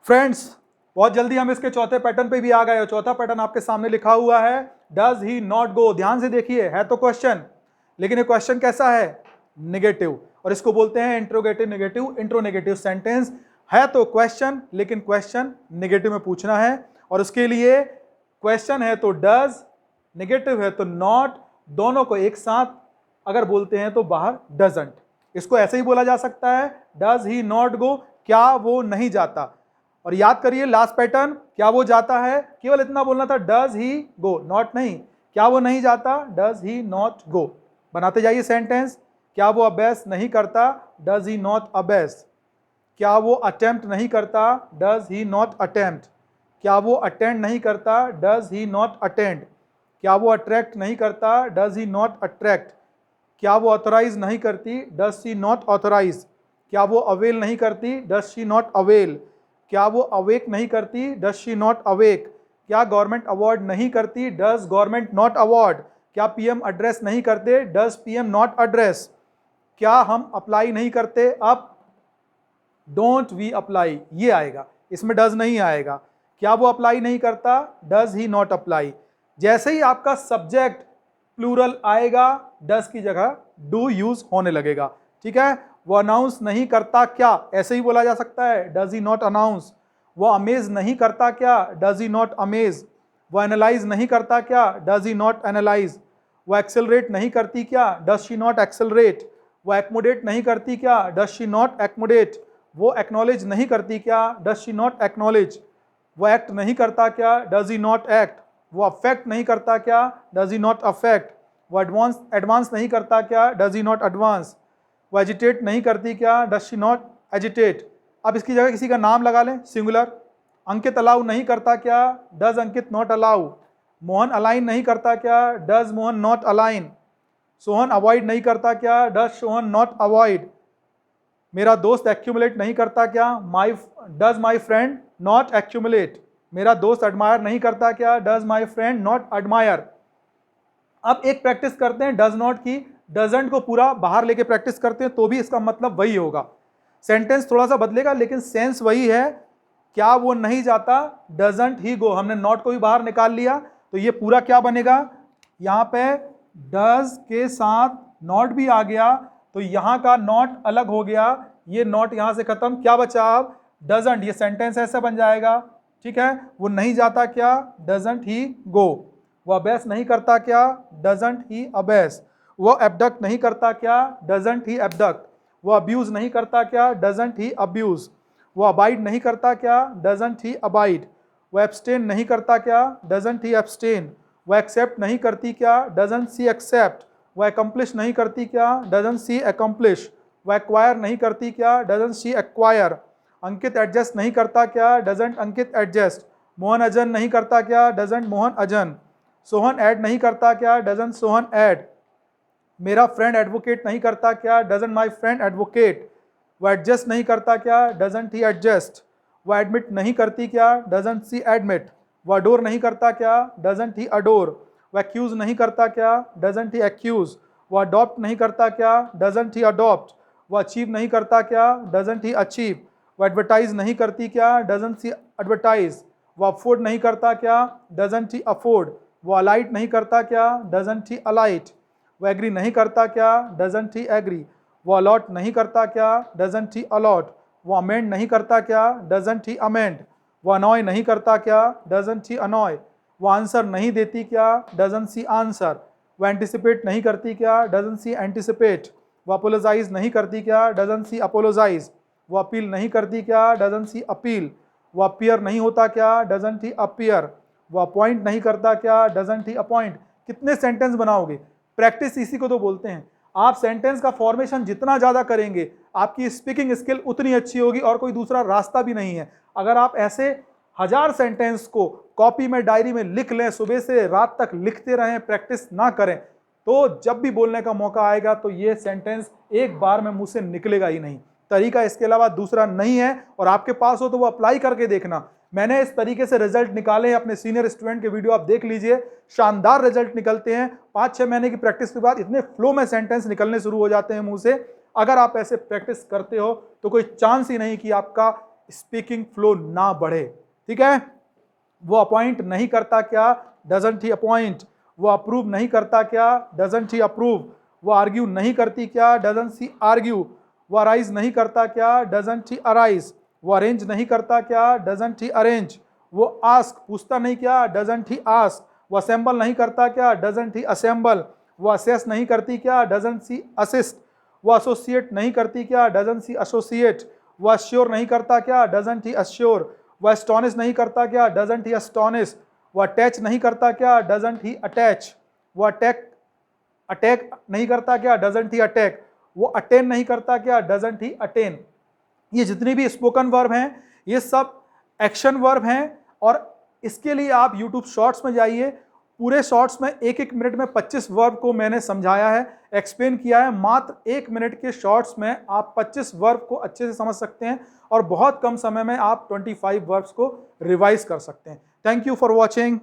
Friends, बहुत जल्दी हम इसके चौथे पैटर्न पे भी आ गए। चौथा पैटर्न आपके सामने लिखा हुआ है, डज ही नॉट गो। ध्यान से देखिए, है तो क्वेश्चन, लेकिन ये क्वेश्चन कैसा है? नेगेटिव। और इसको बोलते हैं इंट्रोगेटिव नेगेटिव, इंट्रोनेगेटिव सेंटेंस। है तो क्वेश्चन, लेकिन क्वेश्चन नेगेटिव में पूछना है। और उसके लिए क्वेश्चन है तो डज, नेगेटिव है तो नॉट, दोनों को एक साथ अगर बोलते हैं तो बाहर डजंट। इसको ऐसे ही बोला जा सकता है, डज ही नॉट गो, क्या वो नहीं जाता। और याद करिए लास्ट पैटर्न, क्या वो जाता है, केवल इतना बोलना था, डज ही गो, नॉट नहीं। क्या वो नहीं जाता, डज ही नॉट गो। बनाते जाइए सेंटेंस। क्या वो अभ्यास नहीं करता, डज ही नॉट अभ्यास। क्या वो अटेम्प्ट नहीं करता, डज ही नॉट अटेम्प्ट। क्या वो अटेंड नहीं करता, डज ही नॉट अटेंड। क्या वो अट्रैक्ट नहीं करता, डज ही नॉट अट्रैक्ट। क्या वो ऑथराइज नहीं करती, डज शी नॉट ऑथराइज। क्या वो अवेल नहीं करती, डज शी नॉट अवेल। क्या वो अवेक नहीं करती, डज शी नॉट अवेक। क्या गवर्नमेंट अवार्ड नहीं करती, डज गवर्नमेंट नॉट अवार्ड। क्या पीएम एड्रेस नहीं करते, डज पीएम नॉट एड्रेस। क्या हम अप्लाई नहीं करते, अब डोंट वी अप्लाई, ये आएगा, इसमें डज नहीं आएगा। क्या वो अप्लाई नहीं करता, डज ही नॉट अप्लाई। जैसे ही आपका सब्जेक्ट प्लूरल आएगा, डज की जगह डू यूज होने लगेगा। ठीक है। वो अनाउंस नहीं करता क्या, ऐसे ही बोला जा सकता है, डज ही नॉट अनाउंस। वो अमेज नहीं करता क्या, डज ही नॉट अमेज। वो एनालाइज नहीं करता क्या, डज ही नॉट एनालाइज। वो एक्सेलरेट नहीं करती क्या, डज शी नॉट एक्सेलरेट। वो एक्मोडेट नहीं करती क्या, डज शी नॉट एक्मोडेट। वो एक्नॉलेज नहीं करती क्या, डज शी नॉट एक्नॉलेज। वो एक्ट नहीं करता क्या, डज ही नॉट एक्ट। वो अफेक्ट नहीं करता क्या, डज ही नॉट अफेक्ट। वो एडवांस नहीं करता क्या, डज ही नॉट एडवांस। वो एजिटेट नहीं करती क्या, डज शी नॉट एजिटेट। अब इसकी जगह किसी का नाम लगा लें, सिंगुलर। अंकित अलाउ नहीं करता क्या, does Ankit not allow. Mohan align नहीं करता क्या, does Mohan not align. Sohan avoid नहीं करता क्या, डज सोहन नॉट अवॉइड। मेरा दोस्त एक्यूमुलेट नहीं करता क्या, does my friend not accumulate. मेरा दोस्त एडमायर नहीं करता क्या, does my friend not admire. अब एक प्रैक्टिस करते हैं डज नॉट की, डजंट को पूरा बाहर लेके प्रैक्टिस करते हैं तो भी इसका मतलब वही होगा। सेंटेंस थोड़ा सा बदलेगा लेकिन सेंस वही है। क्या वो नहीं जाता, डजंट ही गो। हमने नॉट को भी बाहर निकाल लिया तो ये पूरा क्या बनेगा, यहां पे डज के साथ नॉट भी आ गया तो यहां का नॉट अलग हो गया, ये नॉट यहां से खत्म, क्या बचा अब, डजंट। ये सेंटेंस ऐसा बन जाएगा। ठीक है। वो नहीं जाता क्या, डजंट ही गो। वो अभ्यास नहीं करता क्या, डजंट ही अभ्यास। वो एबडक्ट नहीं करता क्या, डजंट ही एबडक्ट। वो अब्यूज नहीं करता क्या, डजंट ही अब्यूज। वो अबाइड नहीं करता क्या, डजंट ही अबाइड। वो एब्सटेन नहीं करता क्या, डजंट ही एब्सटेन। वो एक्सेप्ट नहीं करती क्या, डजंट सी एक्सेप्ट। वो एकम्प्लिश नहीं करती क्या, डजंट सी एकम्प्लिश। वो एक्वायर नहीं करती क्या, doesn't see acquire. Ankit adjust नहीं करता क्या, डजंट अंकित एडजस्ट। मोहन अजन नहीं करता क्या, डजंट मोहन अजन। सोहन ऐड नहीं करता क्या, डजंट सोहन ऐड। मेरा फ्रेंड एडवोकेट नहीं करता क्या, डजंट माई फ्रेंड एडवोकेट। वो एडजस्ट नहीं करता क्या, डजंट ही एडजस्ट। वो एडमिट नहीं करती क्या, डजंट सी एडमिट। वो अडोर नहीं करता क्या, डजंट ही अडोर। वो एक्यूज नहीं करता क्या, डजंट ही एक्यूज। वो अडॉप्ट नहीं करता क्या, डजंट ही अडॉप्ट। वो अचीव नहीं करता क्या, डजंट ही अचीव। वो एडवर्टाइज नहीं करती क्या, डजंट सी एडवर्टाइज। वो अफोर्ड नहीं करता क्या, डजंट ही अफोर्ड। वो अलाइट नहीं करता क्या, डजंट ही अलाइट। वो एग्री नहीं करता क्या, डजंट ही एग्री। वो अलॉट नहीं करता क्या, डजंट ही अलॉट। वो अमेंड नहीं करता क्या, डजंट ही अमेंड। वो अनॉय नहीं करता क्या, डजंट ही अनॉय। वो आंसर नहीं देती क्या, डजंट सी आंसर। वो एंटिसिपेट नहीं करती क्या, डजंट सी एंटिसिपेट। वो अपोलोजाइज नहीं करती क्या, डजंट सी अपोलोजाइज। वो अपील नहीं करती क्या, डजंट सी अपील। वो अपीयर नहीं होता क्या, डजंट ही अपीयर। वो अपॉइंट नहीं करता क्या, डजंट ही अपॉइंट। कितने सेंटेंस बनाओगे, प्रैक्टिस इसी को तो बोलते हैं। आप सेंटेंस का फॉर्मेशन जितना ज़्यादा करेंगे आपकी स्पीकिंग स्किल उतनी अच्छी होगी और कोई दूसरा रास्ता भी नहीं है। अगर आप ऐसे 1000 सेंटेंस को कॉपी में, डायरी में लिख लें, सुबह से रात तक लिखते रहें, प्रैक्टिस ना करें, तो जब भी बोलने का मौका आएगा तो ये सेंटेंस एक बार में मुंह से निकलेगा ही नहीं। तरीका इसके अलावा दूसरा नहीं है, और आपके पास हो तो वो अप्लाई करके देखना। मैंने इस तरीके से रिजल्ट निकाले हैं अपने सीनियर स्टूडेंट के, वीडियो आप देख लीजिए, शानदार रिजल्ट निकलते हैं। 5-6 महीने की प्रैक्टिस के बाद इतने फ्लो में सेंटेंस निकलने शुरू हो जाते हैं मुंह से। अगर आप ऐसे प्रैक्टिस करते हो तो कोई चांस ही नहीं कि आपका स्पीकिंग फ्लो ना बढ़े। ठीक है, वो अपॉइंट नहीं करता क्या, डजंट ही अपॉइंट। वो अप्रूव नहीं करता क्या, डजंट ही अप्रूव। वो आर्ग्यू नहीं करती क्या, डजंट ही आर्ग्यू। वो अराइज नहीं करता क्या, डजंट ही अराइज। वो अरेंज नहीं करता क्या, डजंट ही अरेंज। वो आस्क पूछता नहीं क्या, डजंट ही आस्क। वो असेंबल नहीं करता क्या, डजंट ही असेंबल। वो असेस नहीं करती क्या, डजंट ही असिस्ट। वो एसोसिएट नहीं करती क्या, डजंट ही एसोसिएट। वो अश्योर नहीं करता क्या, डजंट ही अश्योर। वो एस्टोनिश नहीं करता क्या, डजंट ही एस्टोनिश। वो अटैच नहीं करता क्या, डजंट ही अटैच। वो अटैक नहीं करता क्या, डजंट ही अटैक। वो अटेन नहीं करता क्या, डजंट ही अटेन। ये जितनी भी स्पोकन वर्ब हैं ये सब एक्शन वर्ब हैं, और इसके लिए आप YouTube शॉर्ट्स में जाइए। पूरे शॉर्ट्स में 1-1 मिनट में 25 वर्ब को मैंने समझाया है, एक्सप्लेन किया है। मात्र 1 मिनट के शॉर्ट्स में आप 25 वर्ब को अच्छे से समझ सकते हैं, और बहुत कम समय में आप 25 वर्ब्स को रिवाइज कर सकते हैं। Thank you for watching.